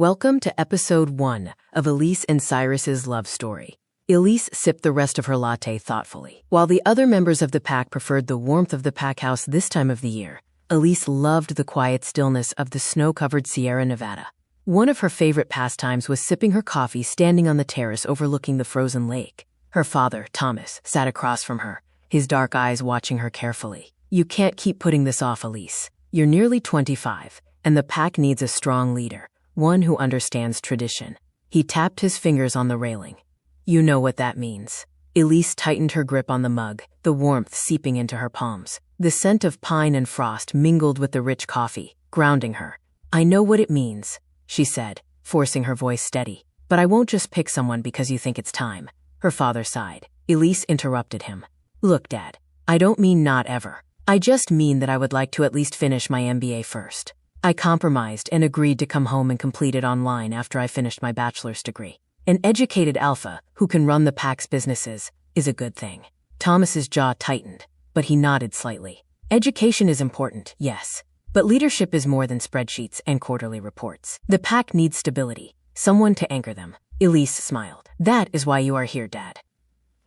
Welcome to episode 1 of Elise and Cyrus's love story. Elise sipped the rest of her latte thoughtfully. While the other members of the pack preferred the warmth of the pack house this time of the year, Elise loved the quiet stillness of the snow-covered Sierra Nevada. One of her favorite pastimes was sipping her coffee standing on the terrace overlooking the frozen lake. Her father, Thomas, sat across from her, his dark eyes watching her carefully. "You can't keep putting this off, Elise. You're nearly 25, and the pack needs a strong leader. One who understands tradition." He tapped his fingers on the railing. "You know what that means." Elise tightened her grip on the mug, the warmth seeping into her palms. The scent of pine and frost mingled with the rich coffee, grounding her. "I know what it means," she said, forcing her voice steady. "But I won't just pick someone because you think it's time." Her father sighed. Elise interrupted him. "Look, Dad, I don't mean not ever. I just mean that I would like to at least finish my MBA first. I compromised and agreed to come home and complete it online after I finished my bachelor's degree. An educated alpha who can run the pack's businesses is a good thing." Thomas's jaw tightened, but he nodded slightly. "Education is important, yes, but leadership is more than spreadsheets and quarterly reports. The pack needs stability, someone to anchor them." Elise smiled. "That is why you are here, Dad."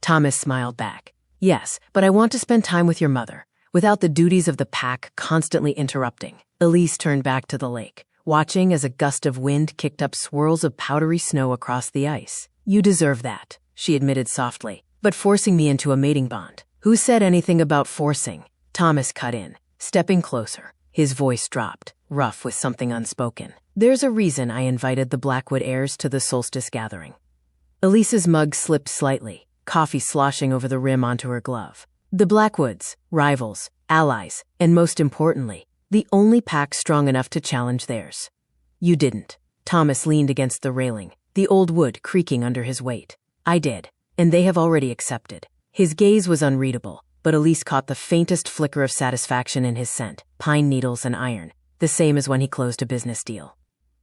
Thomas smiled back. "Yes, but I want to spend time with your mother, without the duties of the pack constantly interrupting." Elise turned back to the lake, watching as a gust of wind kicked up swirls of powdery snow across the ice. "You deserve that," she admitted softly, "but forcing me into a mating bond." "Who said anything about forcing?" Thomas cut in, stepping closer. His voice dropped, rough with something unspoken. "There's a reason I invited the Blackwood heirs to the solstice gathering." Elise's mug slipped slightly, coffee sloshing over the rim onto her glove. "The Blackwoods, rivals, allies, and most importantly, the only pack strong enough to challenge theirs. You didn't." Thomas leaned against the railing, the old wood creaking under his weight. "I did, and they have already accepted." His gaze was unreadable, but Elise caught the faintest flicker of satisfaction in his scent, pine needles and iron, the same as when he closed a business deal.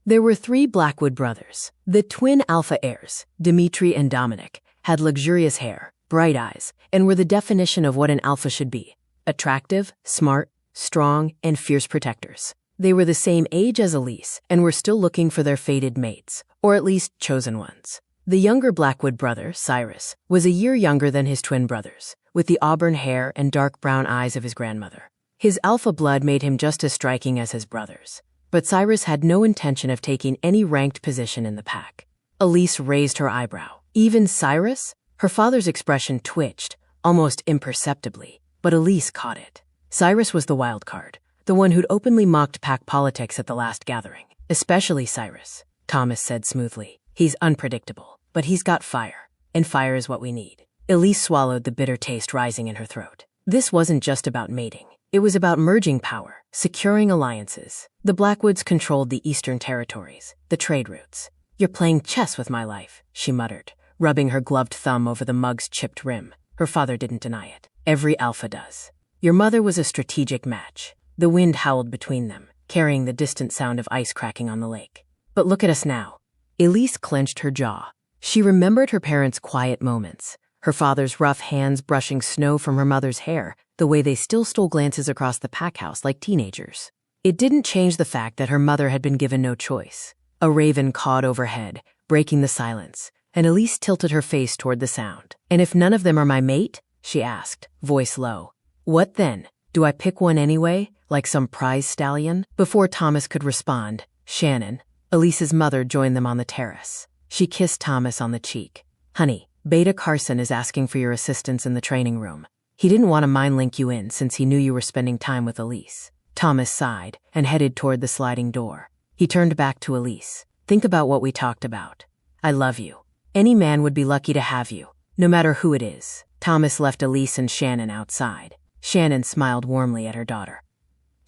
There were 3 Blackwood brothers. The twin Alpha Heirs, Dimitri and Dominic, had luxurious hair, bright eyes, and were the definition of what an alpha should be: attractive, smart, strong, and fierce protectors. They were the same age as Elise and were still looking for their fated mates, or at least chosen ones. The younger Blackwood brother, Cyrus, was a year younger than his twin brothers, with the auburn hair and dark brown eyes of his grandmother. His alpha blood made him just as striking as his brothers, but Cyrus had no intention of taking any ranked position in the pack. Elise raised her eyebrow. "Even Cyrus?" Her father's expression twitched, almost imperceptibly, but Elise caught it. Cyrus was the wild card, the one who'd openly mocked pack politics at the last gathering. "Especially Cyrus," Thomas said smoothly. "He's unpredictable, but he's got fire, and fire is what we need." Elise swallowed the bitter taste rising in her throat. This wasn't just about mating. It was about merging power, securing alliances. The Blackwoods controlled the eastern territories, the trade routes. "You're playing chess with my life," she muttered, rubbing her gloved thumb over the mug's chipped rim. Her father didn't deny it. "Every alpha does." "Your mother was a strategic match." The wind howled between them, carrying the distant sound of ice cracking on the lake. "But look at us now." Elise clenched her jaw. She remembered her parents' quiet moments, her father's rough hands brushing snow from her mother's hair, the way they still stole glances across the pack house like teenagers. It didn't change the fact that her mother had been given no choice. A raven cawed overhead, breaking the silence, and Elise tilted her face toward the sound. "And if none of them are my mate?" she asked, voice low. "What then? Do I pick one anyway, like some prize stallion?" Before Thomas could respond, Shannon, Elise's mother, joined them on the terrace. She kissed Thomas on the cheek. "Honey, Beta Carson is asking for your assistance in the training room. He didn't want to mind link you in since he knew you were spending time with Elise." Thomas sighed and headed toward the sliding door. He turned back to Elise. "Think about what we talked about. I love you. Any man would be lucky to have you, no matter who it is." Thomas left Elise and Shannon outside. Shannon smiled warmly at her daughter.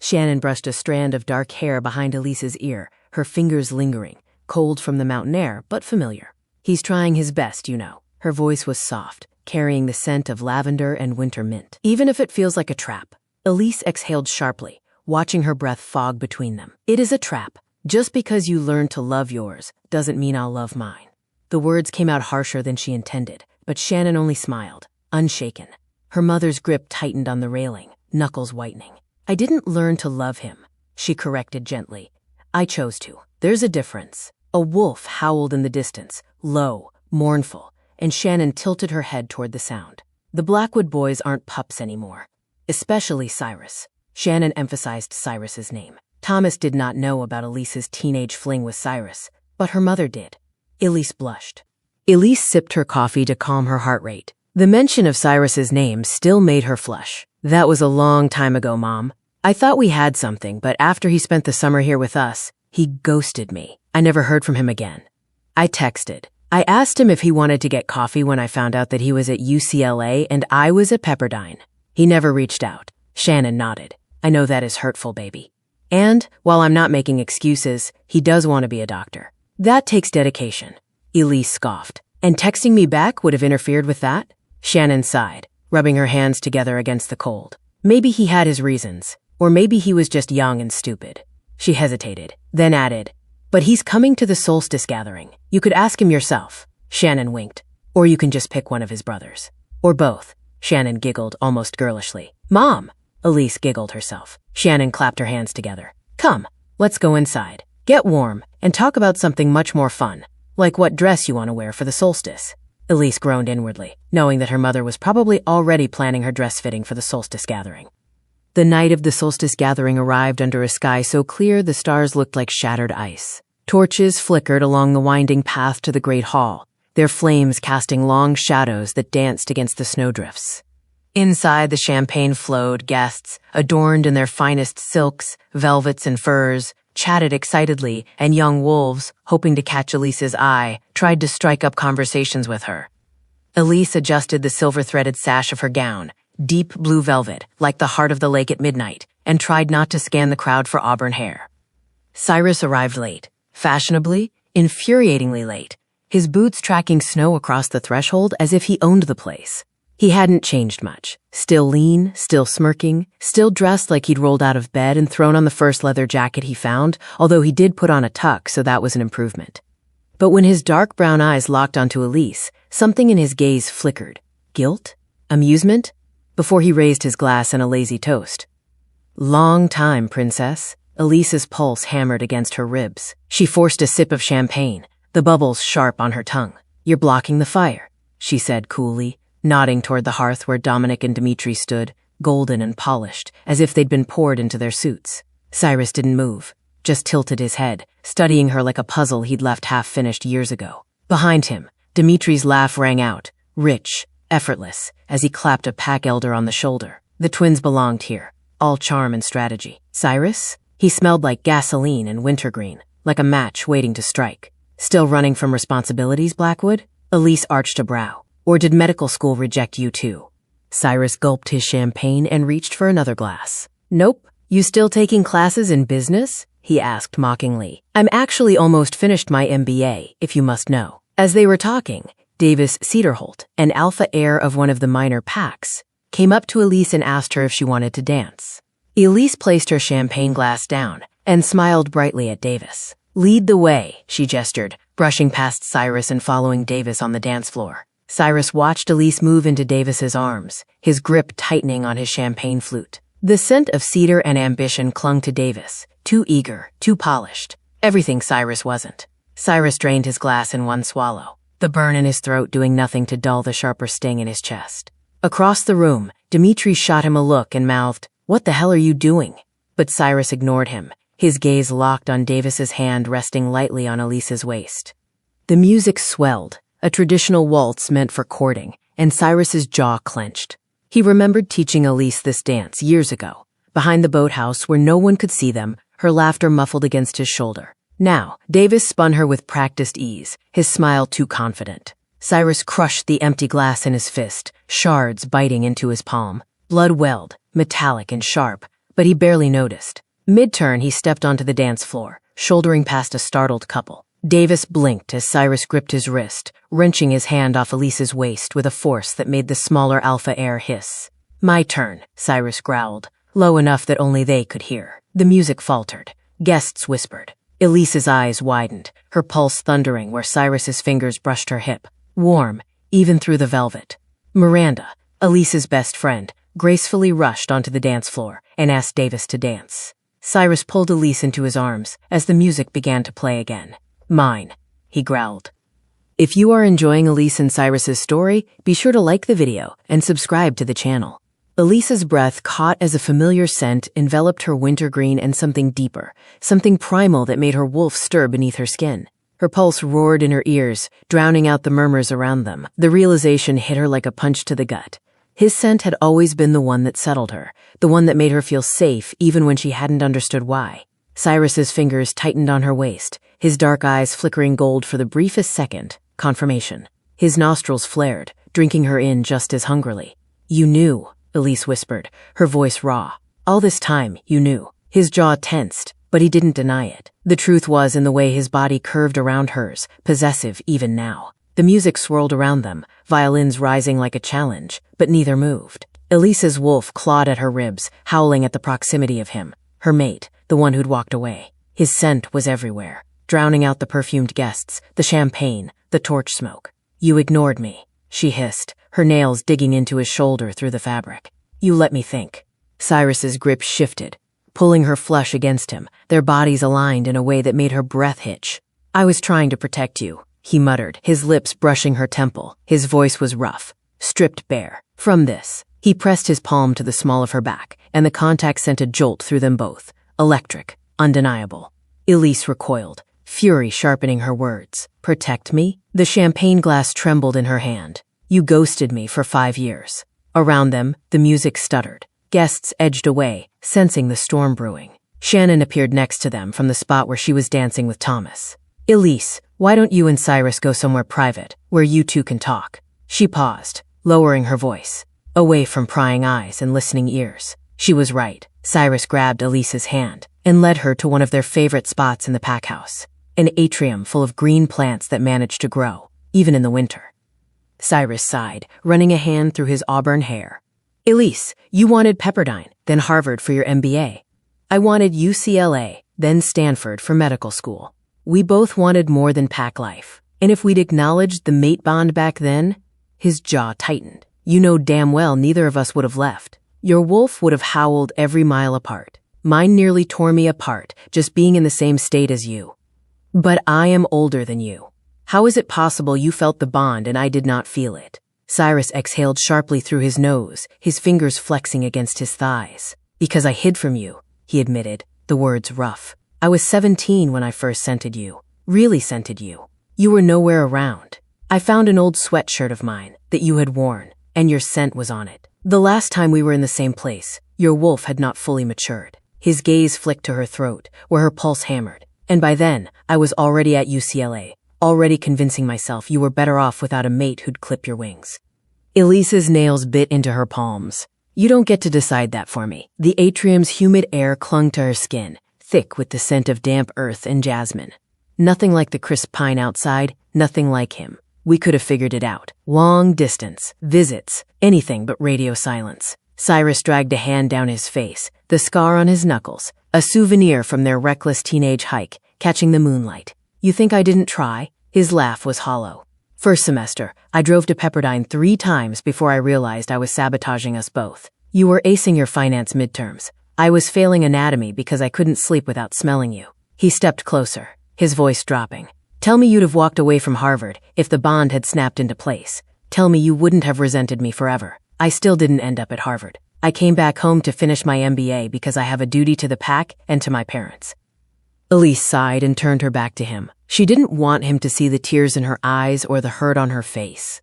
Shannon brushed a strand of dark hair behind Elise's ear, her fingers lingering, cold from the mountain air, but familiar. "He's trying his best, you know." Her voice was soft, carrying the scent of lavender and winter mint. "Even if it feels like a trap." Elise exhaled sharply, watching her breath fog between them. "It is a trap. Just because you learn to love yours doesn't mean I'll love mine." The words came out harsher than she intended, but Shannon only smiled, unshaken. Her mother's grip tightened on the railing, knuckles whitening. "I didn't learn to love him," she corrected gently. "I chose to. There's a difference." A wolf howled in the distance, low, mournful, and Shannon tilted her head toward the sound. The Blackwood boys aren't pups anymore. Especially Cyrus. Shannon emphasized Cyrus's name. Thomas did not know about Elise's teenage fling with Cyrus, but her mother did. Elise blushed. Elise sipped her coffee to calm her heart rate. The mention of Cyrus's name still made her flush. That was a long time ago, Mom. I thought we had something, but after he spent the summer here with us, he ghosted me. I never heard from him again. I texted. I asked him if he wanted to get coffee when I found out that he was at UCLA and I was at Pepperdine. He never reached out. Shannon nodded. I know that is hurtful, baby. And, while I'm not making excuses, he does want to be a doctor. That takes dedication. Elise scoffed. And texting me back would have interfered with that? Shannon sighed, rubbing her hands together against the cold. Maybe he had his reasons, or maybe he was just young and stupid. She hesitated, then added, but he's coming to the solstice gathering. You could ask him yourself. Shannon winked. Or you can just pick one of his brothers. Or both. Shannon giggled almost girlishly. Mom! Elise giggled herself. Shannon clapped her hands together. Come, let's go inside, get warm, and talk about something much more fun, like what dress you want to wear for the solstice. Elise groaned inwardly, knowing that her mother was probably already planning her dress fitting for the solstice gathering. The night of the solstice gathering arrived under a sky so clear the stars looked like shattered ice. Torches flickered along the winding path to the great hall, their flames casting long shadows that danced against the snowdrifts. Inside, the champagne flowed. Guests, adorned in their finest silks, velvets, and furs, chatted excitedly, and young wolves, hoping to catch Elise's eye, tried to strike up conversations with her. Elise adjusted the silver-threaded sash of her gown, deep blue velvet, like the heart of the lake at midnight, and tried not to scan the crowd for auburn hair. Cyrus arrived late, fashionably, infuriatingly late, his boots tracking snow across the threshold as if he owned the place. He hadn't changed much. Still lean, still smirking, still dressed like he'd rolled out of bed and thrown on the first leather jacket he found, although he did put on a tuck, so that was an improvement. But when his dark brown eyes locked onto Elise, something in his gaze flickered. Guilt? Amusement? Before he raised his glass and a lazy toast. Long time, princess. Elise's pulse hammered against her ribs. She forced a sip of champagne, the bubbles sharp on her tongue. You're blocking the fire, she said coolly, nodding toward the hearth where Dominic and Dmitri stood, golden and polished, as if they'd been poured into their suits. Cyrus didn't move, just tilted his head, studying her like a puzzle he'd left half-finished years ago. Behind him, Dmitri's laugh rang out, rich, effortless, as he clapped a pack elder on the shoulder. The twins belonged here, all charm and strategy. Cyrus? He smelled like gasoline and wintergreen, like a match waiting to strike. Still running from responsibilities, Blackwood? Elise arched a brow. Or did medical school reject you too? Cyrus gulped his champagne and reached for another glass. Nope. You still taking classes in business? He asked mockingly. I'm actually almost finished my MBA, if you must know. As they were talking, Davis Cedarholt, an Alpha Heir of one of the minor packs, came up to Elise and asked her if she wanted to dance. Elise placed her champagne glass down and smiled brightly at Davis. Lead the way, she gestured, brushing past Cyrus and following Davis on the dance floor. Cyrus watched Elise move into Davis's arms, his grip tightening on his champagne flute. The scent of cedar and ambition clung to Davis, too eager, too polished. Everything Cyrus wasn't. Cyrus drained his glass in one swallow, the burn in his throat doing nothing to dull the sharper sting in his chest. Across the room, Dmitri shot him a look and mouthed, "What the hell are you doing?" But Cyrus ignored him, his gaze locked on Davis's hand resting lightly on Elise's waist. The music swelled, a traditional waltz meant for courting, and Cyrus's jaw clenched. He remembered teaching Elise this dance years ago, behind the boathouse where no one could see them, her laughter muffled against his shoulder. Now, Davis spun her with practiced ease, his smile too confident. Cyrus crushed the empty glass in his fist, shards biting into his palm. Blood welled, metallic and sharp, but he barely noticed. Mid-turn, he stepped onto the dance floor, shouldering past a startled couple. Davis blinked as Cyrus gripped his wrist, wrenching his hand off Elise's waist with a force that made the smaller Alpha Heir hiss. My turn, Cyrus growled, low enough that only they could hear. The music faltered. Guests whispered. Elise's eyes widened, her pulse thundering where Cyrus's fingers brushed her hip, warm, even through the velvet. Miranda, Elise's best friend, gracefully rushed onto the dance floor and asked Davis to dance. Cyrus pulled Elise into his arms as the music began to play again. Mine, he growled. If you are enjoying Elise and Cyrus's story, be sure to like the video and subscribe to the channel. Elise's breath, caught as a familiar scent, enveloped her wintergreen and something deeper, something primal that made her wolf stir beneath her skin. Her pulse roared in her ears, drowning out the murmurs around them. The realization hit her like a punch to the gut. His scent had always been the one that settled her, the one that made her feel safe even when she hadn't understood why. Cyrus's fingers tightened on her waist, his dark eyes flickering gold for the briefest second. Confirmation. His nostrils flared, drinking her in just as hungrily. You knew, Elise whispered, her voice raw. All this time, you knew. His jaw tensed, but he didn't deny it. The truth was in the way his body curved around hers, possessive even now. The music swirled around them, violins rising like a challenge, but neither moved. Elise's wolf clawed at her ribs, howling at the proximity of him. Her mate, the one who'd walked away. His scent was everywhere, drowning out the perfumed guests, the champagne, the torch smoke. You ignored me, she hissed, her nails digging into his shoulder through the fabric. You let me think. Cyrus's grip shifted, pulling her flush against him, their bodies aligned in a way that made her breath hitch. I was trying to protect you, he muttered, his lips brushing her temple. His voice was rough, stripped bare. From this, he pressed his palm to the small of her back, and the contact sent a jolt through them both. Electric, undeniable. Elise recoiled, fury sharpening her words. Protect me? The champagne glass trembled in her hand. You ghosted me for 5 years. Around them, the music stuttered. Guests edged away, sensing the storm brewing. Shannon appeared next to them from the spot where she was dancing with Thomas. Elise, why don't you and Cyrus go somewhere private, where you two can talk? She paused, lowering her voice, away from prying eyes and listening ears. She was right. Cyrus grabbed Elise's hand and led her to one of their favorite spots in the pack house, an atrium full of green plants that managed to grow, even in the winter. Cyrus sighed, running a hand through his auburn hair. Elise, you wanted Pepperdine, then Harvard for your MBA. I wanted UCLA, then Stanford for medical school. We both wanted more than pack life. And if we'd acknowledged the mate bond back then, his jaw tightened. You know damn well neither of us would have left. Your wolf would have howled every mile apart. Mine nearly tore me apart, just being in the same state as you. But I am older than you. How is it possible you felt the bond and I did not feel it? Cyrus exhaled sharply through his nose, his fingers flexing against his thighs. Because I hid from you, he admitted, the words rough. I was 17 when I first scented you. Really scented you. You were nowhere around. I found an old sweatshirt of mine that you had worn, and your scent was on it. The last time we were in the same place, your wolf had not fully matured. His gaze flicked to her throat, where her pulse hammered. And by then, I was already at UCLA, already convincing myself you were better off without a mate who'd clip your wings. Elise's nails bit into her palms. You don't get to decide that for me. The atrium's humid air clung to her skin, thick with the scent of damp earth and jasmine. Nothing like the crisp pine outside, nothing like him. We could have figured it out. Long distance, visits, anything but radio silence. Cyrus dragged a hand down his face, the scar on his knuckles, a souvenir from their reckless teenage hike, catching the moonlight. You think I didn't try? His laugh was hollow. First semester, I drove to Pepperdine 3 times before I realized I was sabotaging us both. You were acing your finance midterms. I was failing anatomy because I couldn't sleep without smelling you. He stepped closer, his voice dropping. Tell me you'd have walked away from Harvard if the bond had snapped into place. Tell me you wouldn't have resented me forever. I still didn't end up at Harvard. I came back home to finish my MBA because I have a duty to the pack and to my parents. Elise sighed and turned her back to him. She didn't want him to see the tears in her eyes or the hurt on her face.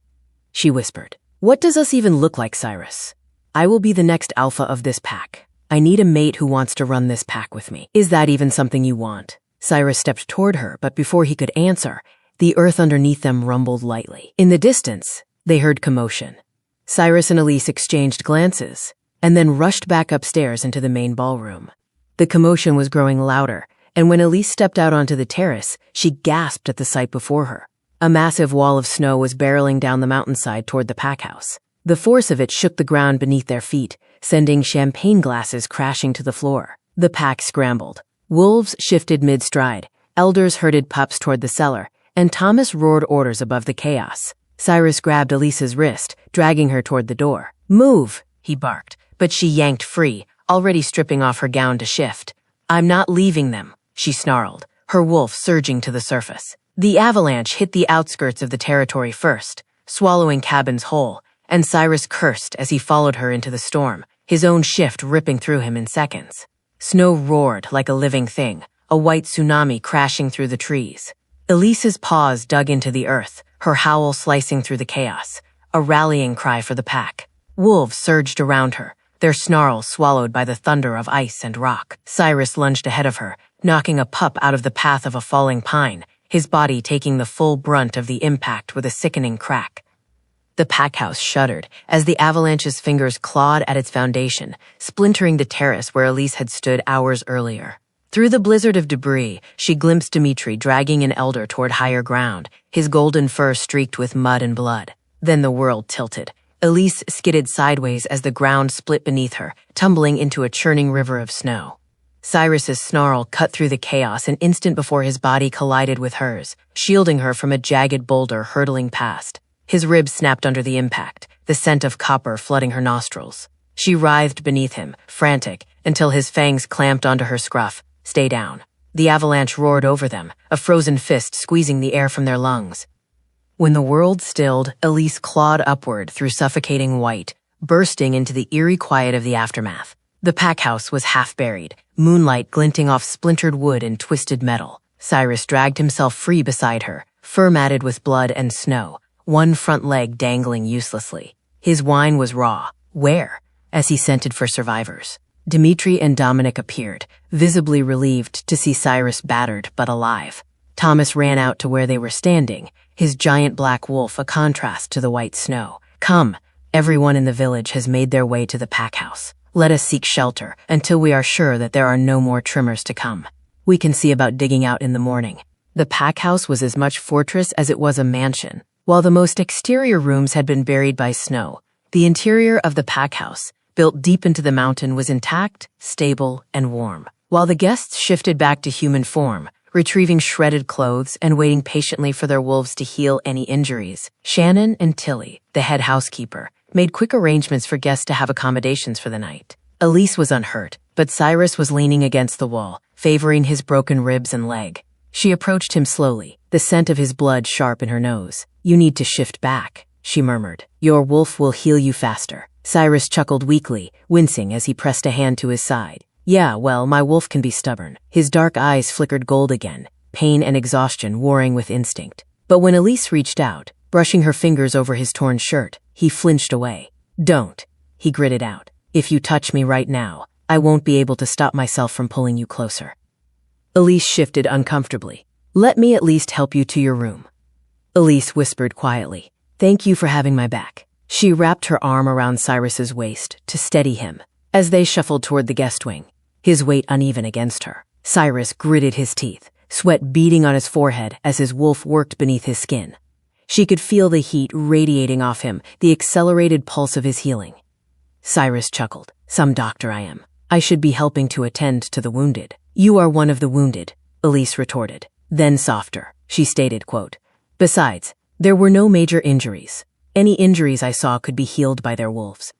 She whispered, "What does us even look like, Cyrus? I will be the next alpha of this pack. I need a mate who wants to run this pack with me. Is that even something you want?" Cyrus stepped toward her, but before he could answer, the earth underneath them rumbled lightly. In the distance, they heard commotion. Cyrus and Elise exchanged glances, and then rushed back upstairs into the main ballroom. The commotion was growing louder, and when Elise stepped out onto the terrace, she gasped at the sight before her. A massive wall of snow was barreling down the mountainside toward the pack house. The force of it shook the ground beneath their feet, sending champagne glasses crashing to the floor. The pack scrambled. Wolves shifted mid-stride, elders herded pups toward the cellar, and Thomas roared orders above the chaos. Cyrus grabbed Elise's wrist, dragging her toward the door. "Move," he barked, but she yanked free, already stripping off her gown to shift. "I'm not leaving them," she snarled, her wolf surging to the surface. The avalanche hit the outskirts of the territory first, swallowing cabins whole, and Cyrus cursed as he followed her into the storm, his own shift ripping through him in seconds. Snow roared like a living thing, a white tsunami crashing through the trees. Elise's paws dug into the earth, her howl slicing through the chaos, a rallying cry for the pack. Wolves surged around her, their snarls swallowed by the thunder of ice and rock. Cyrus lunged ahead of her, knocking a pup out of the path of a falling pine, his body taking the full brunt of the impact with a sickening crack. The pack house shuddered as the avalanche's fingers clawed at its foundation, splintering the terrace where Elise had stood hours earlier. Through the blizzard of debris, she glimpsed Dmitri dragging an elder toward higher ground, his golden fur streaked with mud and blood. Then the world tilted. Elise skidded sideways as the ground split beneath her, tumbling into a churning river of snow. Cyrus's snarl cut through the chaos an instant before his body collided with hers, shielding her from a jagged boulder hurtling past. His ribs snapped under the impact, the scent of copper flooding her nostrils. She writhed beneath him, frantic, until his fangs clamped onto her scruff. "Stay down." The avalanche roared over them, a frozen fist squeezing the air from their lungs. When the world stilled, Elise clawed upward through suffocating white, bursting into the eerie quiet of the aftermath. The pack house was half buried, moonlight glinting off splintered wood and twisted metal. Cyrus dragged himself free beside her, fur matted with blood and snow, one front leg dangling uselessly. His whine was raw. Where? As he scented for survivors. Dmitri and Dominic appeared, visibly relieved to see Cyrus battered but alive. Thomas ran out to where they were standing, his giant black wolf a contrast to the white snow. "Come, everyone in the village has made their way to the pack house. Let us seek shelter until we are sure that there are no more trimmers to come. We can see about digging out in the morning." The pack house was as much fortress as it was a mansion. While the most exterior rooms had been buried by snow, the interior of the pack house, built deep into the mountain, was intact, stable, and warm. While the guests shifted back to human form, retrieving shredded clothes and waiting patiently for their wolves to heal any injuries, Shannon and Tilly, the head housekeeper, made quick arrangements for guests to have accommodations for the night. Elise was unhurt, but Cyrus was leaning against the wall, favoring his broken ribs and leg. She approached him slowly, the scent of his blood sharp in her nose. "You need to shift back," she murmured. "Your wolf will heal you faster." Cyrus chuckled weakly, wincing as he pressed a hand to his side. "Yeah, well, my wolf can be stubborn." His dark eyes flickered gold again, pain and exhaustion warring with instinct. But when Elise reached out, brushing her fingers over his torn shirt, he flinched away. "Don't," he gritted out. "If you touch me right now, I won't be able to stop myself from pulling you closer." Elise shifted uncomfortably. "Let me at least help you to your room." Elise whispered quietly, "Thank you for having my back." She wrapped her arm around Cyrus's waist to steady him as they shuffled toward the guest wing, his weight uneven against her. Cyrus gritted his teeth, sweat beading on his forehead as his wolf worked beneath his skin. She could feel the heat radiating off him, the accelerated pulse of his healing. Cyrus chuckled. "Some doctor I am. I should be helping to attend to the wounded." "You are one of the wounded," Elise retorted. Then softer, she stated, quote, "Besides, there were no major injuries. Any injuries I saw could be healed by their wolves."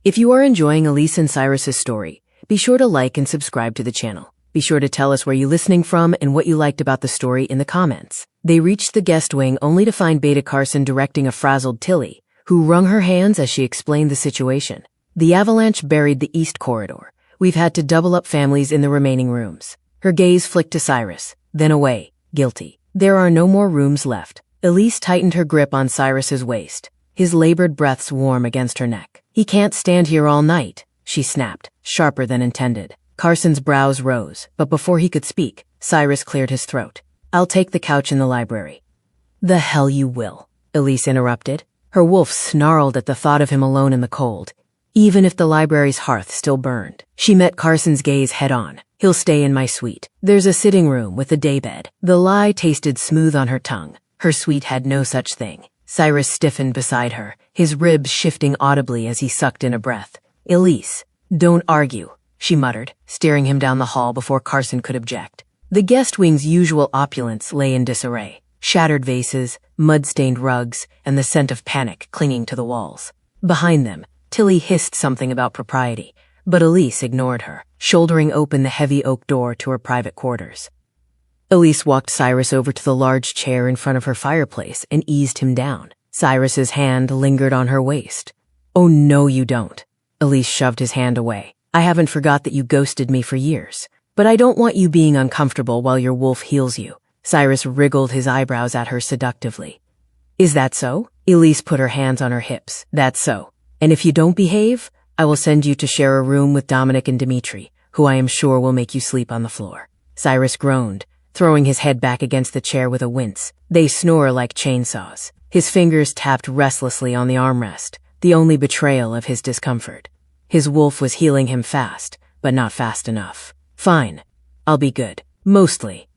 If you are enjoying Elise and Cyrus's story, be sure to like and subscribe to the channel. Be sure to tell us where you're listening from and what you liked about the story in the comments. They reached the guest wing only to find Beta Carson directing a frazzled Tilly, who wrung her hands as she explained the situation. "The avalanche buried the east corridor. We've had to double up families in the remaining rooms." Her gaze flicked to Cyrus, then away, guilty. "There are no more rooms left." Elise tightened her grip on Cyrus's waist, his labored breaths warm against her neck. "He can't stand here all night," she snapped, sharper than intended. Carson's brows rose, but before he could speak, Cyrus cleared his throat. "I'll take the couch in the library." "The hell you will," Elise interrupted. Her wolf snarled at the thought of him alone in the cold, even if the library's hearth still burned. She met Carson's gaze head-on. "He'll stay in my suite. There's a sitting room with a daybed." The lie tasted smooth on her tongue. Her suite had no such thing. Cyrus stiffened beside her, his ribs shifting audibly as he sucked in a breath. "Elise, don't argue," she muttered, staring him down the hall before Carson could object. The guest wing's usual opulence lay in disarray. Shattered vases, mud-stained rugs, and the scent of panic clinging to the walls. Behind them, Tilly hissed something about propriety, but Elise ignored her, shouldering open the heavy oak door to her private quarters. Elise walked Cyrus over to the large chair in front of her fireplace and eased him down. Cyrus's hand lingered on her waist. "Oh, no, you don't." Elise shoved his hand away. "I haven't forgot that you ghosted me for years. But I don't want you being uncomfortable while your wolf heals you." Cyrus wriggled his eyebrows at her seductively. "Is that so?" Elise put her hands on her hips. "That's so. And if you don't behave, I will send you to share a room with Dominic and Dimitri, who I am sure will make you sleep on the floor." Cyrus groaned, throwing his head back against the chair with a wince. "They snore like chainsaws." His fingers tapped restlessly on the armrest, the only betrayal of his discomfort. His wolf was healing him fast, but not fast enough. "Fine. I'll be good. Mostly."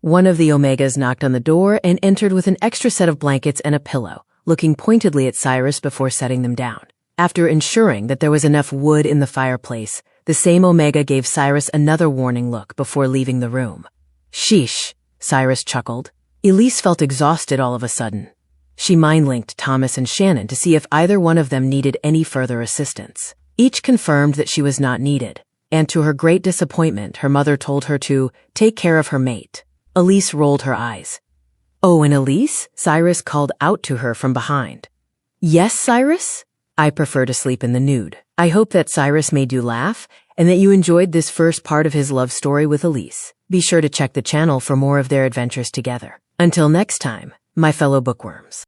One of the Omegas knocked on the door and entered with an extra set of blankets and a pillow, looking pointedly at Cyrus before setting them down. After ensuring that there was enough wood in the fireplace, the same Omega gave Cyrus another warning look before leaving the room. "Sheesh," Cyrus chuckled. Elise felt exhausted all of a sudden. She mind-linked Thomas and Shannon to see if either one of them needed any further assistance. Each confirmed that she was not needed, and to her great disappointment, her mother told her to take care of her mate. Elise rolled her eyes. "Oh, and Elise?" Cyrus called out to her from behind. "Yes, Cyrus? I prefer to sleep in the nude." I hope that Cyrus made you laugh and that you enjoyed this first part of his love story with Elise. Be sure to check the channel for more of their adventures together. Until next time, my fellow bookworms.